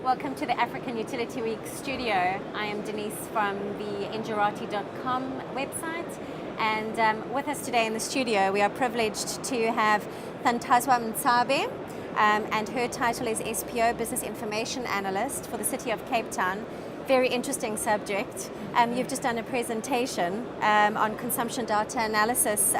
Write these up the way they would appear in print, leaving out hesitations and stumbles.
Welcome to the African Utility Week studio. I am Denise from the Engerati.com website, and with us today in the studio we are privileged to have Thantaswa Mtsabe, and her title is SPO, Business Information Analyst for the City of Cape Town. Very interesting subject. You've just done a presentation on consumption data analysis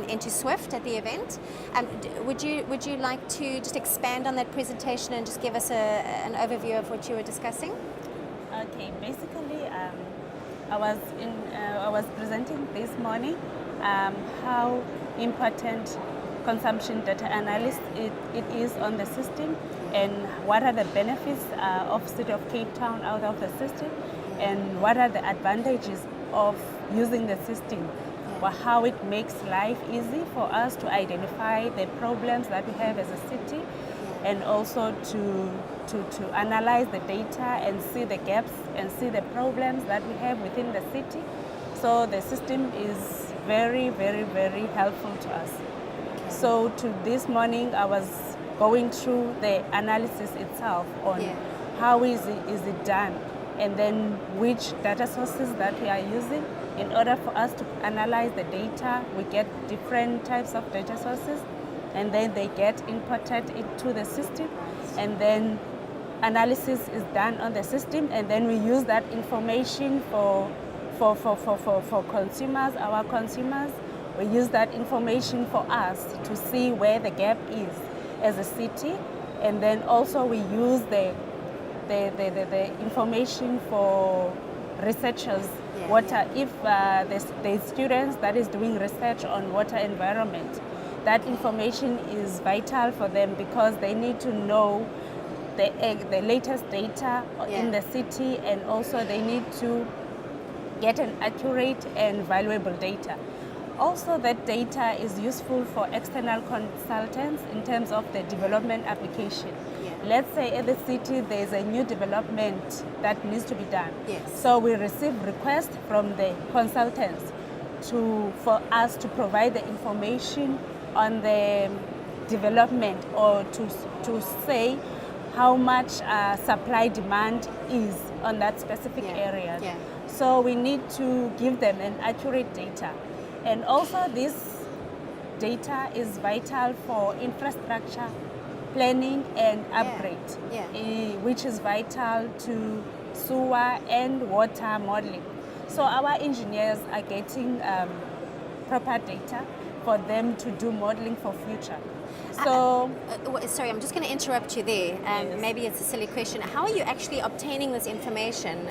into SWIFT at the event. Would you like to just expand on that presentation and just give us an overview of what you were discussing? Okay, basically, I was presenting this morning how important consumption data analysis it is on the system, and what are the benefits of City of Cape Town out of the system, and what are the advantages of using the system, or how it makes life easy for us to identify the problems that we have as a city, and also to analyze the data and see the gaps and see the problems that we have within the city. So the system is very, very, very helpful to us. So this morning I was going through the analysis itself on how is it done, and then which data sources that we are using in order for us to analyze the data. We get different types of data sources, and then they get imported into the system, and then analysis is done on the system, and then we use that information for consumers, our consumers. We use that information for us to see where the gap is as a city, and then also we use the information for researchers. If the students that is doing research on water environment, that information is vital for them because they need to know the latest data in the city, and also they need to get an accurate and valuable data. Also, that data is useful for external consultants in terms of the development application. Let's say at the city there's a new development that needs to be done. So we receive requests from the consultants for us to provide the information on the development, or to say how much supply demand is on that specific area. So we need to give them an accurate data. And also this data is vital for infrastructure planning and upgrade, which is vital to sewer and water modeling. So our engineers are getting proper data for them to do modeling for future. So, sorry, I'm just going to interrupt you there. Maybe it's a silly question. How are you actually obtaining this information?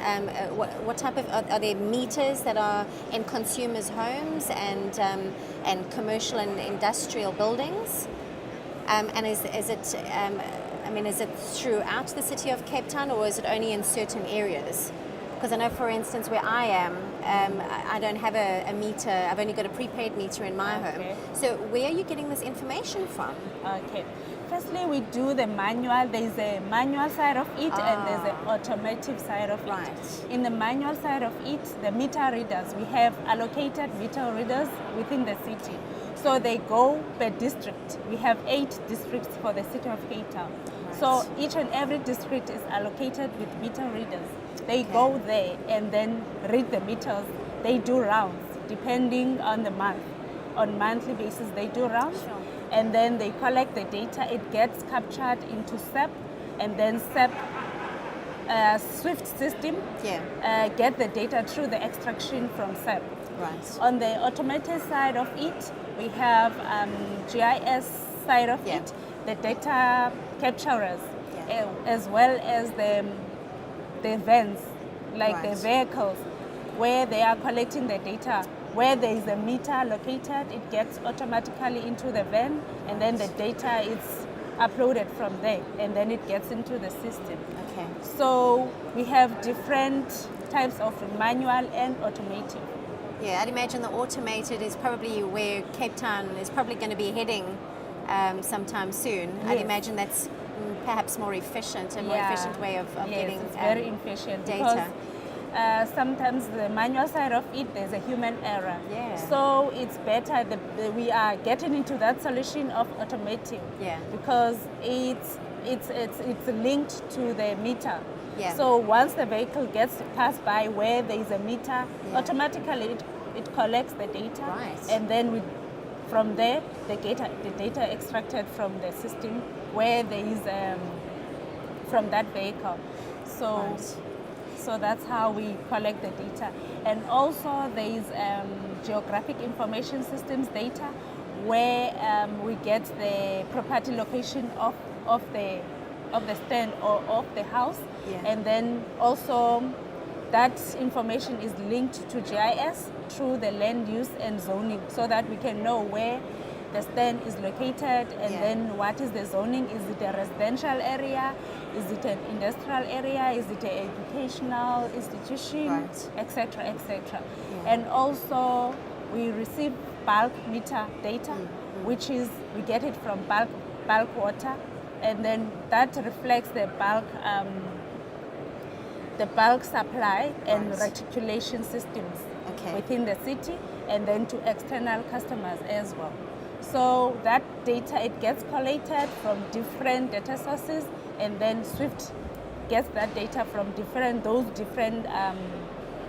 What type of are there meters that are in consumers' homes and commercial and industrial buildings? And is it is it throughout the city of Cape Town, or is it only in certain areas? Because I know, for instance, where I am, I don't have a meter. I've only got a prepaid meter in my home. So where are you getting this information from? Okay. Firstly, we do the manual. There's a manual side of it, and there's an automatic side of it. In the manual side of it, the meter readers, we have allocated meter readers within the city. So they go per district. We have 8 districts for the city of Cape Town. So each and every district is allocated with meter readers. They go there and then read the meters. They do rounds depending on the month. On monthly basis, they do rounds, and then they collect the data. It gets captured into SEP, and then SEP SWIFT system get the data through the extraction from SEP. On the automated side of it, we have GIS side of it, the data capturers, as well as the vans, like the vehicles, where they are collecting the data. Where there is a meter located, it gets automatically into the van, and then the data is uploaded from there, and then it gets into the system. So we have different types of manual and automated. I'd imagine the automated is probably where Cape Town is probably going to be heading sometime soon. I'd imagine that's perhaps more efficient, a more efficient way of getting it's very efficient data. Because sometimes the manual side of it, there's a human error. So it's better we are getting into that solution of automating, because it's it's linked to the meter. Yeah. So once the vehicle gets passed by where there is a meter, automatically it collects the data, Right. and then from there the data extracted from the system where there is from that vehicle. So. Right. So that's how we collect the data. And also there is geographic information systems data where we get the property location of the stand or of the house. Yeah. And then also that information is linked to GIS through the land use and zoning so that we can know where the stand is located, and then what is the zoning. Is it a residential area? Is it an industrial area? Is it an educational institution? Right. Etc., etc. And also we receive bulk meter data, which is, we get it from bulk water, and then that reflects the bulk supply and reticulation systems within the city, and then to external customers as well. So that data, it gets collated from different data sources, and then Swift gets that data from those different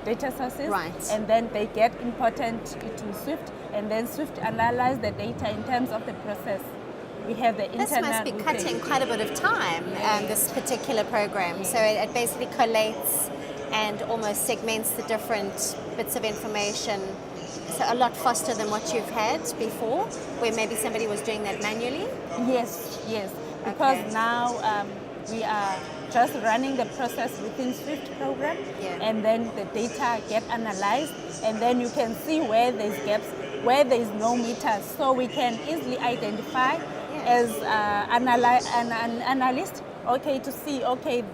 data sources, and then they get imported to Swift, and then Swift analyze the data in terms of the process. We have the This must be cutting quite a bit of time, this particular program. So it basically collates and almost segments the different bits of information. So a lot faster than what you've had before, where maybe somebody was doing that manually? Yes. Because now we are just running the process within Swift program, and then the data get analyzed, and then you can see where there's gaps, where there is no meters. So we can easily identify as an analyst, to see,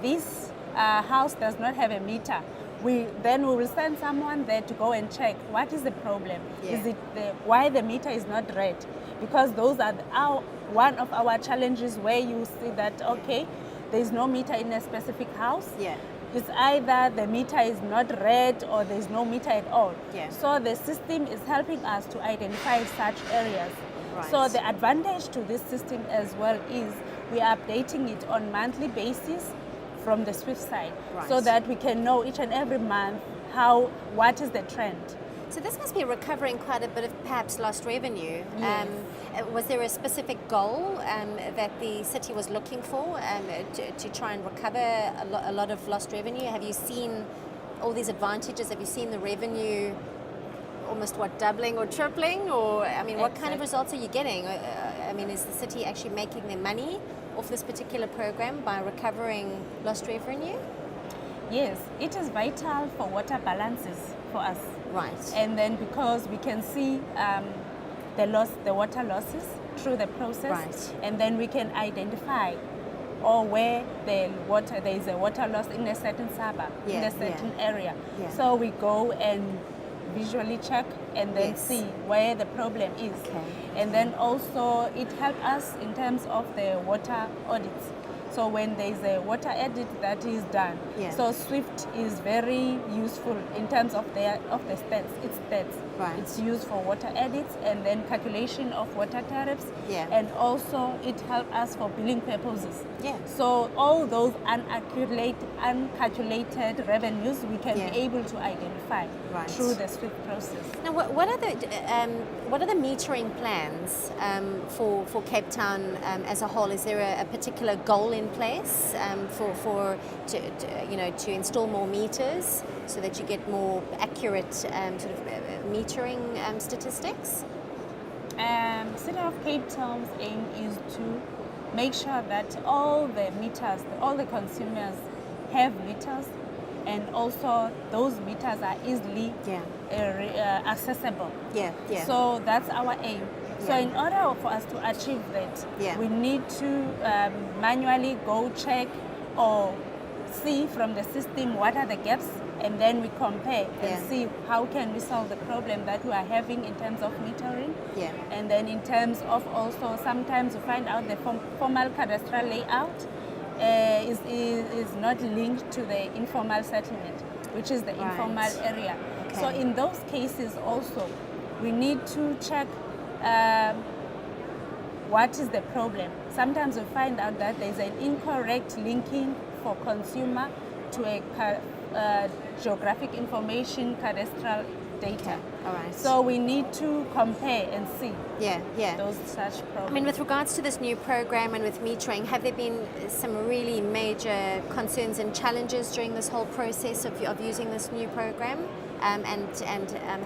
this house does not have a meter. We will send someone there to go and check what is the problem. Is it why the meter is not read? Because those are one of our challenges, where you see that there is no meter in a specific house. It's either the meter is not read or there is no meter at all. So the system is helping us to identify such areas. So the advantage to this system as well is we are updating it on monthly basis from the Swift side, so that we can know each and every month what is the trend. So this must be recovering quite a bit of perhaps lost revenue. Yes. Was there a specific goal that the city was looking for to try and recover a lot of lost revenue? Have you seen all these advantages? Have you seen the revenue almost doubling or tripling? Or what kind of results are you getting? Is the city actually making their money off this particular program by recovering lost revenue? Yes, it is vital for water balances for us. Right. And then because we can see the water losses through the process, and then we can identify where there is a water loss in a certain suburb, in a certain area. So we go and visually check and then see where the problem is. And then also it helps us in terms of the water audits. So when there is a water audit that is done, so Swift is very useful in terms of the stats. Its stats. It's used for water audits and then calculation of water tariffs, and also it helps us for billing purposes. So all those uncalculated revenues we can be able to identify through the Swift process. Now, what are the metering plans for Cape Town as a whole? Is there a particular goal in place to install more meters so that you get more accurate metering statistics? City of Cape Town's aim is to make sure that all the consumers have meters, and also those meters are easily accessible. So that's our aim. So in order for us to achieve that, we need to manually go check or see from the system what are the gaps, and then we compare and see how can we solve the problem that we are having in terms of metering. And then in terms of also sometimes we find out the formal cadastral layout is not linked to the informal settlement, which is the informal area. So in those cases also we need to check what is the problem. Sometimes we find out that there's an incorrect linking for consumer to a geographic information cadastral data. All right. So we need to compare and see those such problems. I mean, with regards to this new program and with metering, have there been some really major concerns and challenges during this whole process of using this new program? And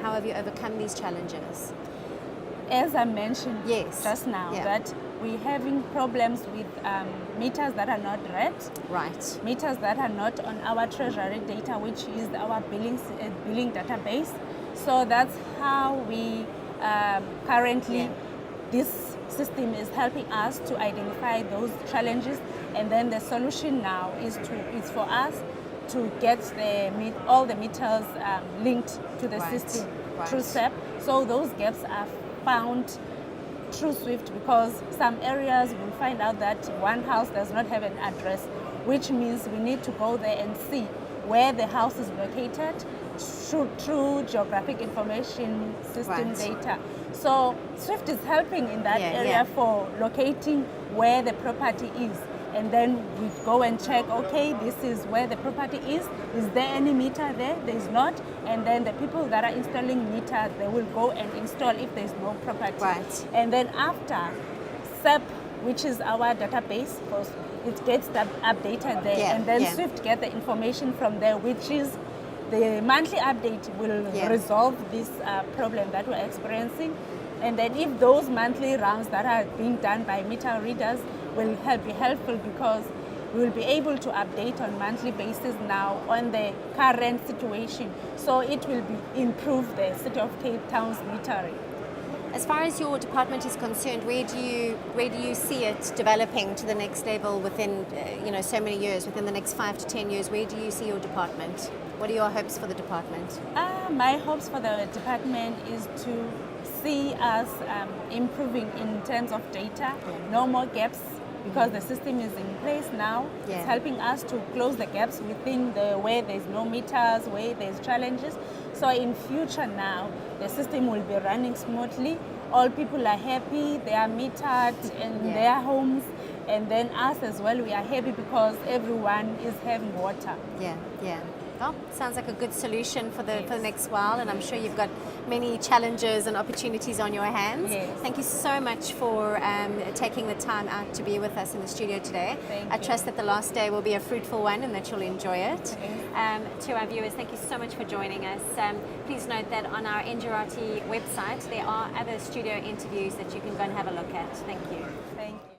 how have you overcome these challenges? As I mentioned just now, that we're having problems with meters that are not read, meters that are not on our treasury data, which is our billing database. So that's how we currently, this system is helping us to identify those challenges, and then the solution now is for us to get all the meters linked to the system through SEP. So those gaps are found through SWIFT, because some areas will find out that one house does not have an address, which means we need to go there and see where the house is located through geographic information system data. So SWIFT is helping in that area for locating where the property is. And then we go and check, okay, this is where the property is. Is there any meter there? There's not. And then the people that are installing meters, they will go and install if there's no property. And then after, SEP, which is our database, it gets updated there. And then SWIFT get the information from there, which is the monthly update will resolve this problem that we're experiencing. And then if those monthly rounds that are being done by meter readers will be helpful, because we will be able to update on monthly basis now on the current situation. So it will improve the City of Cape Town's metering. As far as your department is concerned, where do you see it developing to the next level within so many years, within the next 5 to 10 years? Where do you see your department? What are your hopes for the department? My hopes for the department is to see us improving in terms of data, no more gaps, because the system is in place now. It's helping us to close the gaps within where there's no meters, where there's challenges. So in future now, the system will be running smoothly. All people are happy, they are metered in their homes, and then us as well, we are happy because everyone is having water. Well, sounds like a good solution for the next while, and I'm sure you've got many challenges and opportunities on your hands. Thank you so much for taking the time out to be with us in the studio today. I trust that the last day will be a fruitful one and that you'll enjoy it. To our viewers, thank you so much for joining us. Please note that on our Engerati website there are other studio interviews that you can go and have a look at. Thank you.